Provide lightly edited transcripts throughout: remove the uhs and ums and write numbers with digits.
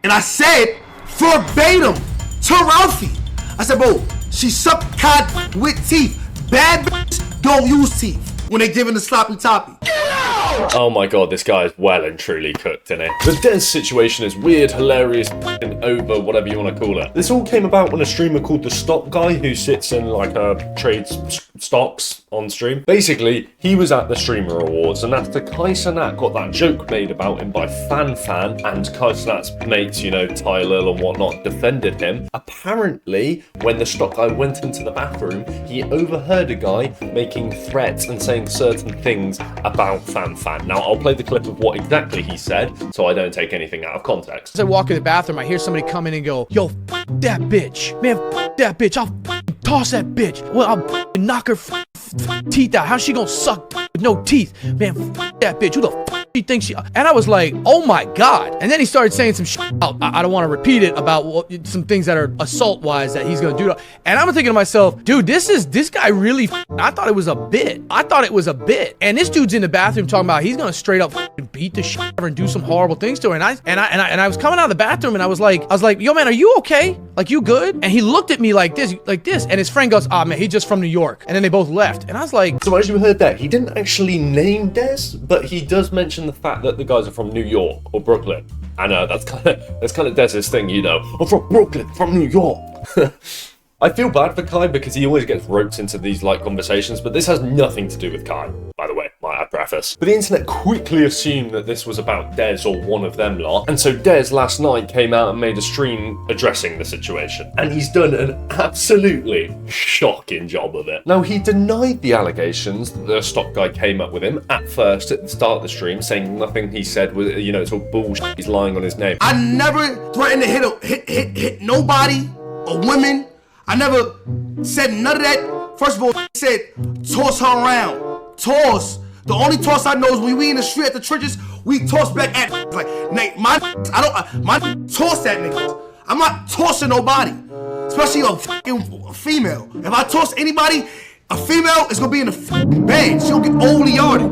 And I said verbatim to Ralphie. I said, bro, she sucked cod with teeth. Bad bitches don't use teeth when they giving the sloppy toppy. Oh my god, this guy is well and truly cooked, isn't it? The Dezz situation is weird, hilarious, and over, whatever you want to call it. This all came about when a streamer called the Stock Guy, who sits in like trades stocks on stream. Basically, he was at the Streamer Awards, and after Kai Cenat got that joke made about him by Fan, and Kai Cenat's mates, you know, Tyler and whatnot, defended him. Apparently, when the Stock Guy went into the bathroom, he overheard a guy making threats and saying certain things about Fan. Now, I'll play the clip of what exactly he said, so I don't take anything out of context. As I walk in the bathroom, I hear somebody come in and go, yo, f that bitch. Man, f that bitch. I'll toss that bitch. Well, I'll knock her teeth out. How's she gonna suck with no teeth? Man, f that bitch. Who the f she thinks she... And I was like, oh my God. And then he started saying some shit. I don't want to repeat it about some things that are assault-wise that he's gonna do. And I'm thinking to myself, dude, this guy really... I thought it was a bit. And this dude's in the bathroom talking about he's gonna straight up beat the shit out of her and do some horrible things to her. And I was coming out of the bathroom and I was like, yo, man, are you okay? Like, you good? And he looked at me like this. And his friend goes, ah, man, he's just from New York. And then they both left. And I was like... So as you heard that, he didn't actually name Dezz, but he does mention the fact that the guys are from New York or Brooklyn. And that's kind of Dezz's thing, you know. I'm from Brooklyn, from New York. I feel bad for Kai because he always gets roped into these like conversations, but this has nothing to do with Kai, by the way, might I preface. But the internet quickly assumed that this was about Dezz or one of them lot, and so Dezz last night came out and made a stream addressing the situation, and he's done an absolutely shocking job of it. Now, he denied the allegations that the Stock Guy came up with him at first at the start of the stream, saying nothing he said was, you know, it's all bullshit, he's lying on his name. I never threatened to hit nobody or women. I never said none of that. First of all, I said, toss her around. Toss. The only toss I know is when we in the street at the churches, we toss back at like, my toss that niggas. I'm not tossing nobody, especially a fucking female. If I toss anybody, a female is gonna be in the fucking bed. She'll get overly yarded.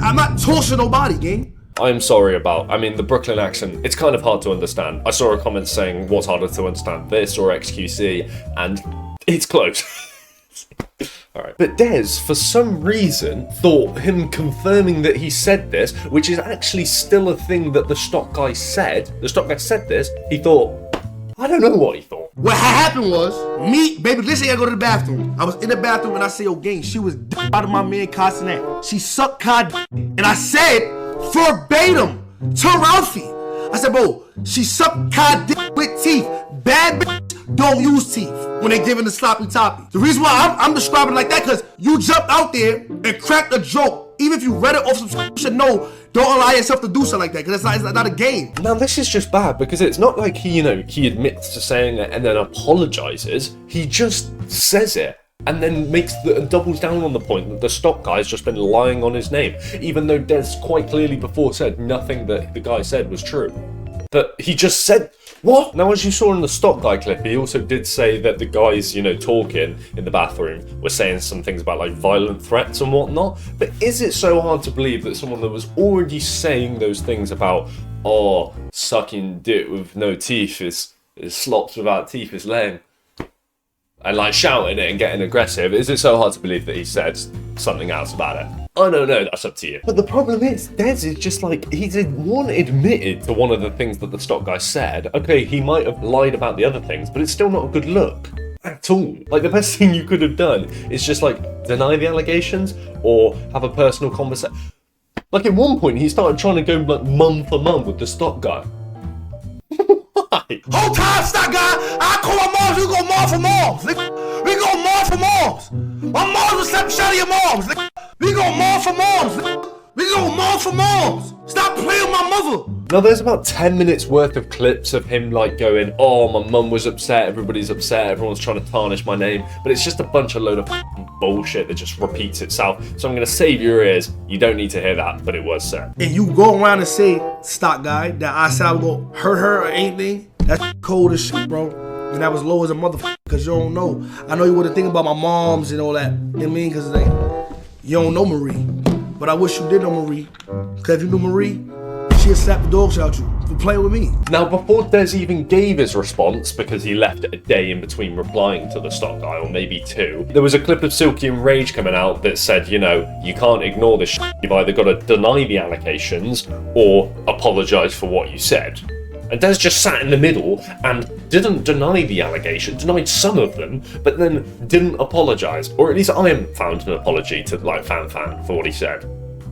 I'm not tossing nobody, gang. I'm sorry about, I mean, the Brooklyn accent, it's kind of hard to understand. I saw a comment saying, what's harder to understand, this or XQC? And it's close. Alright. But Dezz, for some reason, thought him confirming that he said this, which is actually still a thing that the Stock Guy said. The Stock Guy said this, he thought, I don't know what he thought. What happened was, me, baby, listen, I go to the bathroom. I was in the bathroom and I said, yo, gang, she was out of my man Kai Cenat. She sucked cod, and I said, verbatim to Ralphie. I said, bro, she sucked cod with teeth. Bad bitches don't use teeth when they giving the sloppy toppy. The reason why I'm describing it like that, because you jumped out there and cracked a joke. Even if you read it off some shit, you should know, don't allow yourself to do something like that, because it's not a game. Now, this is just bad, because it's not like he, you know, he admits to saying it and then apologizes. He just says it. And then doubles down on the point that the Stock Guy's just been lying on his name, even though Dezz quite clearly before said nothing that the guy said was true. But he just said, what? Now, as you saw in the Stock Guy clip, he also did say that the guys, you know, talking in the bathroom were saying some things about like violent threats and whatnot. But is it so hard to believe that someone that was already saying those things about, oh, sucking dick with no teeth is slops without teeth is lame, and like shouting it and getting aggressive, is it so hard to believe that he said something else about it? I don't know, that's up to you. But the problem is, Dezz is just like, he's admitted to one of the things that the Stock Guy said. Okay, he might have lied about the other things, but it's still not a good look. At all. Like, the best thing you could have done is just like, deny the allegations, or have a personal conversation. Like, at one point, he started trying to go like mum for mum with the Stock Guy. Whole time, Stock Guy, I call my moms, we go mom for moms. We go mom for moms. My moms will slap the shot of your moms. We go mom for moms. We go mom for moms. Stop playing with my mother. Now, there's about 10 minutes worth of clips of him like going, oh, my mum was upset, everybody's upset, everyone's trying to tarnish my name, but it's just a bunch of load of bullshit that just repeats itself. So I'm going to save your ears. You don't need to hear that, but it was said. And you go around and say, Stock Guy, that I said I was going to hurt her or anything, that's cold as shit, bro. And that was low as a motherfucker, because you don't know. I know you want to think about my moms and all that, you know what I mean? Because like, you don't know Marie. But I wish you did know Marie. Because if you knew Marie, she'd slap the dog shit out you. for playing with me. Now, before Dezz even gave his response, because he left it a day in between replying to the stock guy, or maybe 2, there was a clip of Silky and Rage coming out that said, you know, you can't ignore this shit. You've either got to deny the allegations or apologise for what you said. And Dezz just sat in the middle and didn't deny the allegation, denied some of them, but then didn't apologise. Or at least I haven't found an apology to, like, Fan for what he said.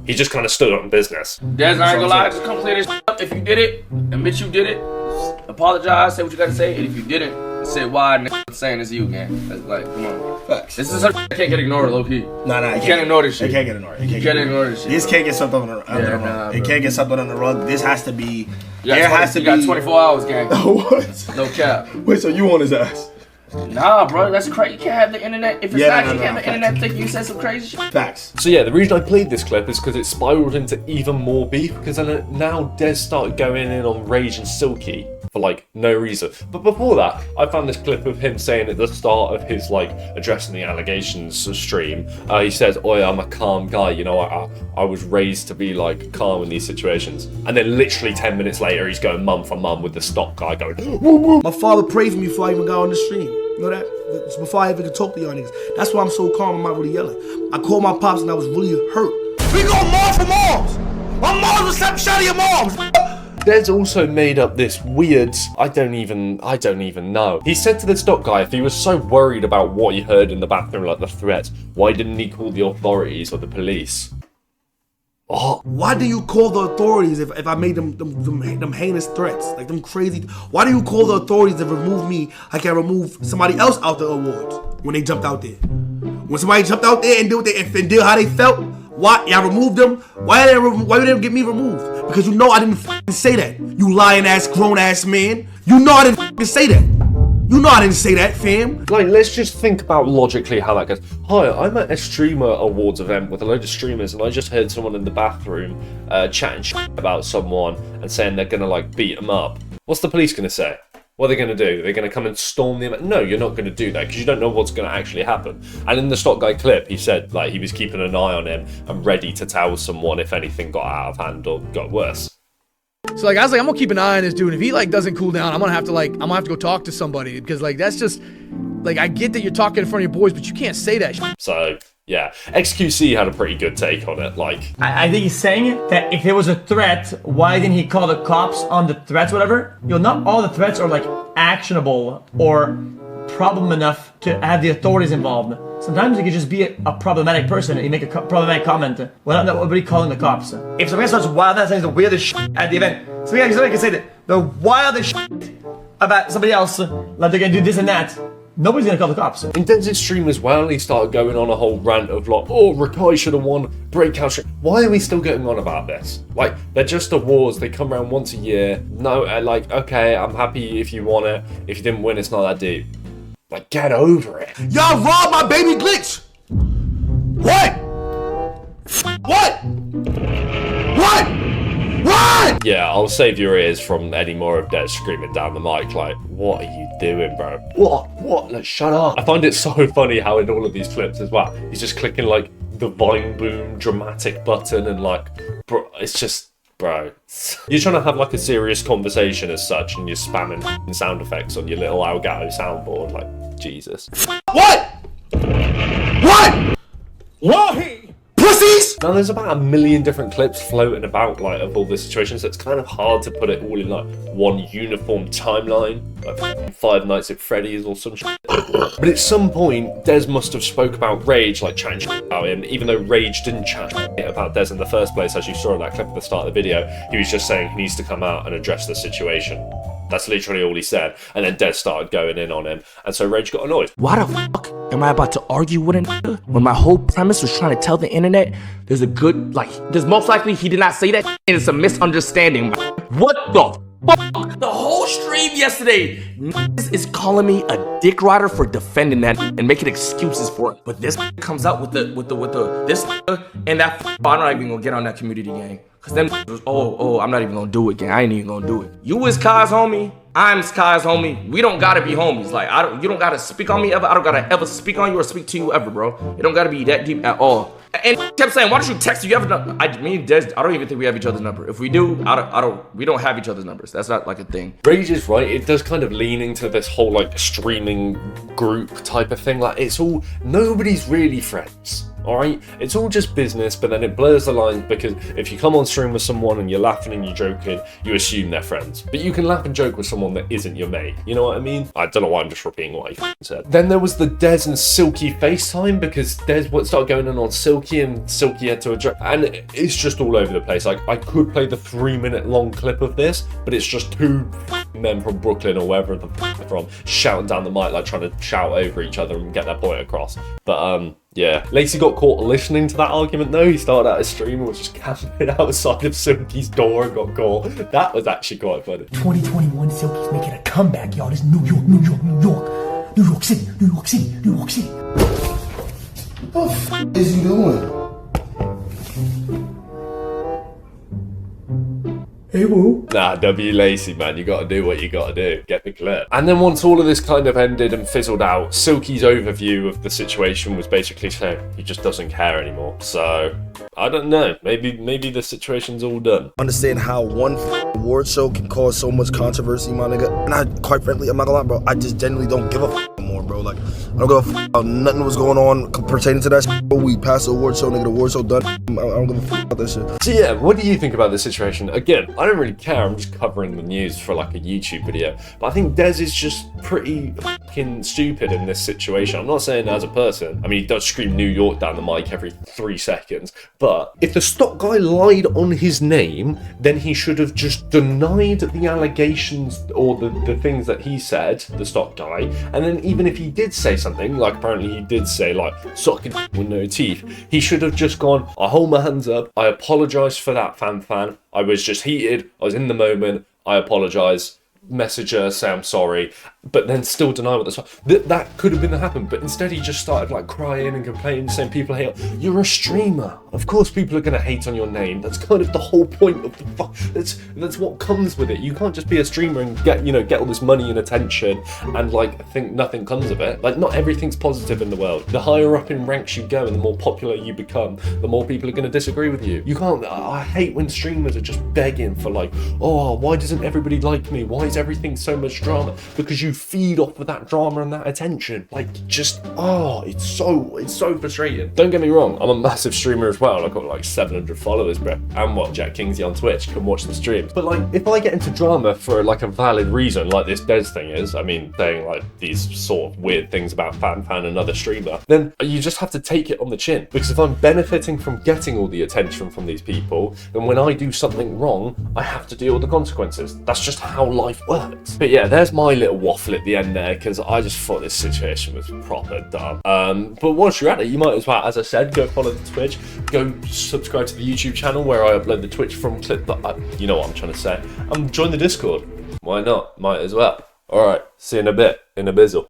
He just kind of stood on business. Dezz, I ain't gonna lie, just come clear this up. If you did it, admit you did it, apologize, say what you gotta say, and if you didn't, say why I'm saying it's you, gang. That's like, come on. Facts. This is something that can't get ignored, low key. Nah, you can't ignore this shit. It can't get ignored. You can't ignore this shit. This can't get swept under the rug. Nah, it can't get swept under the rug. This has to be. You got 24 hours, gang. What? No cap. Wait, so you on his ass? Nah, bro, that's crazy. You can't have the internet. If it's Yeah, not, no, you can't have the facts. internet think you said some crazy shit. Facts. So yeah, the reason I played this clip is because it spiraled into even more beef, because then now Dezz started going in on Rage and Silky for like no reason. But before that, I found this clip of him saying at the start of his like addressing the allegations stream, he says, "Oi, I'm a calm guy, you know, I was raised to be like calm in these situations." And then literally 10 minutes later, he's going mum for mum with the stock guy going, "Woo, woo." My father prayed for me before I even got on the stream. You know that? It's before I even could talk to y'all niggas. That's why I'm so calm. I'm not really yelling. I called my pops and I was really hurt. We go moms for moms. My moms was slap shot of your moms. Dezz also made up this weird, I don't even know. He said to the stock guy if he was so worried about what he heard in the bathroom, like the threats, why didn't he call the authorities or the police? Oh. Why do you call the authorities if I made them heinous threats? Like them crazy. Why do you call the authorities to remove me like I remove somebody else out the awards when they jumped out there? When somebody jumped out there and did how they felt, why y'all removed them? Why did they get me removed? Because you know I didn't f***ing say that. You lying ass, grown ass man. You know I didn't f***ing say that. You know I didn't say that, fam. Like, let's just think about logically how that goes. Hi, I'm at a streamer awards event with a load of streamers, and I just heard someone in the bathroom chatting shit about someone and saying they're gonna like beat them up. What's the police gonna say? What are they going to do? They're going to come and storm the event? No, you're not going to do that because you don't know what's going to actually happen. And in the stock guy clip, he said like he was keeping an eye on him and ready to tell someone if anything got out of hand or got worse. So like I was like, I'm gonna keep an eye on this dude. If he like doesn't cool down, I'm gonna have to go talk to somebody because like that's just like I get that you're talking in front of your boys, but you can't say that shit. So yeah, XQC had a pretty good take on it. Like I think he's saying that if it was a threat, why didn't he call the cops on the threats, whatever? You know, not all the threats are like actionable or problem enough to have the authorities involved. Sometimes you could just be a problematic person and you make a problematic comment without nobody calling the cops. If somebody starts wild out saying the weirdest shit at the event, somebody can say that the wildest shit about somebody else, like they're gonna do this and that, nobody's gonna call the cops. in Dezz's stream as well, he started going on a whole rant of like, oh, Rakai should have won Breakout Stream. Why are we still getting on about this? Like, they're just awards, they come around once a year. No, like, okay, I'm happy if you won it. If you didn't win, it's not that deep. Like, get over it. Y'all robbed my baby glitch. What? What? What? Yeah, I'll save your ears from any more of Dezz screaming down the mic like, what are you doing, bro? What? Like, shut up. I find it so funny how in all of these clips as well, he's just clicking like the Vine Boom dramatic button and like, bro, it's just, bro. You're trying to have like a serious conversation as such and you're spamming sound effects on your little Elgato soundboard, like, Jesus. What? Why? Pussies? Now there's about 1 million different clips floating about like of all the situations, so it's kind of hard to put it all in like one uniform timeline, like Five Nights at Freddy's or some shit. But at some point, Dezz must have spoke about Rage, like chatting shit about him, even though Rage didn't chat shit about Dezz in the first place, as you saw in that clip at the start of the video. He was just saying he needs to come out and address the situation. That's literally all he said. And then Dezz started going in on him, and so Rage got annoyed. Why the fuck am I about to argue with a nigga when my whole premise was trying to tell the internet there's a good, like, there's most likely he did not say that and it's a misunderstanding. What the fuck? The whole stream yesterday, niggas is calling me a dick rider for defending that and making excuses for it. But this comes out with this and that I'm not even gonna get on that community gang. Cause then was, oh, I'm not even gonna do it, gang. I ain't even gonna do it. You was Kai's homie. I'm Sky's homie. We don't gotta be homies. Like, you don't gotta speak on me ever. I don't gotta ever speak on you or speak to you ever, bro. It don't gotta be that deep at all. And kept saying, why don't you text you? You have me and Dezz, I don't even think we have each other's number. If we do, we don't have each other's numbers. That's not like a thing. Rage is right. It does kind of lean into this whole like streaming group type of thing. Like it's all, nobody's really friends. Alright, it's all just business, but then it blurs the lines because if you come on stream with someone and you're laughing and you're joking, you assume they're friends. But you can laugh and joke with someone that isn't your mate. You know what I mean? I don't know why I'm just repeating what I said. Then there was the Dezz and Silky FaceTime because Dezz started going on Silky and Silky had to address, and it's just all over the place. Like I could play the 3-minute long clip of this, but it's just two men from Brooklyn or wherever they're from shouting down the mic, like trying to shout over each other and get their point across. But yeah, Lacey got caught listening to that argument though. He started out a stream and was just camping outside of Silky's door and got caught. That was actually quite funny. 2021 Silky's making a comeback, y'all. This is New York, New York, New York. New York City, New York City, New York City. What the f is he doing? Hey, woo. Nah, W Lacey, man, you gotta do what you gotta do. Get the clip. And then once all of this kind of ended and fizzled out, Silky's overview of the situation was basically saying he just doesn't care anymore. So, I don't know. Maybe the situation's all done. Understand how one award show can cause so much controversy, my nigga. And I, quite frankly, I'm not gonna lie, bro, I just genuinely don't give a anymore, bro. Like, I don't give a about nothing was going on pertaining to that shit. We passed the award show, nigga, the award show done. I don't give a about that shit. So yeah, what do you think about this situation? Again, I don't really care, I'm just covering the news for like a YouTube video. But I think Dezz is just pretty fucking stupid in this situation. I'm not saying as a person. I mean, he does scream New York down the mic every 3 seconds. But if the stock guy lied on his name, then he should have just denied the allegations or the things that he said, the stock guy. And then even if he did say something, like apparently he did say like, sucking with no teeth, he should have just gone, I hold my hands up, I apologise for that fan. I was just heated, I was in the moment, I apologise, message her, say I'm sorry, but then still deny what that could have been the happen. But instead he just started like crying and complaining, saying people hate, you're a streamer, of course people are going to hate on your name. That's kind of the whole point of the that's what comes with it. You can't just be a streamer and get all this money and attention and like think nothing comes of it. Like not everything's positive in the world. The higher up in ranks you go and the more popular you become, the more people are going to disagree with you. You can't, I hate when streamers are just begging for like, oh, why doesn't everybody like me, why is everything so much drama? Because you feed off of that drama and that attention. Like just, it's so frustrating. Don't get me wrong, I'm a massive streamer as well. I've got like 700 followers, bro, and watch at Kingzy on Twitch, can watch the streams. But like if I get into drama for like a valid reason, like this Dezz thing is, I mean saying like these sort of weird things about fan another streamer, then you just have to take it on the chin. Because if I'm benefiting from getting all the attention from these people, then when I do something wrong, I have to deal with the consequences. That's just how life works. But yeah, there's my little waffle at the end there, because I just thought this situation was proper dumb. But once you're at it, you might as well, as I said, go follow the Twitch, go subscribe to the YouTube channel where I upload the Twitch from clip that you know what I'm trying to say, and join the Discord. Why not? Might as well. Alright, see you in a bit, in a bizzle.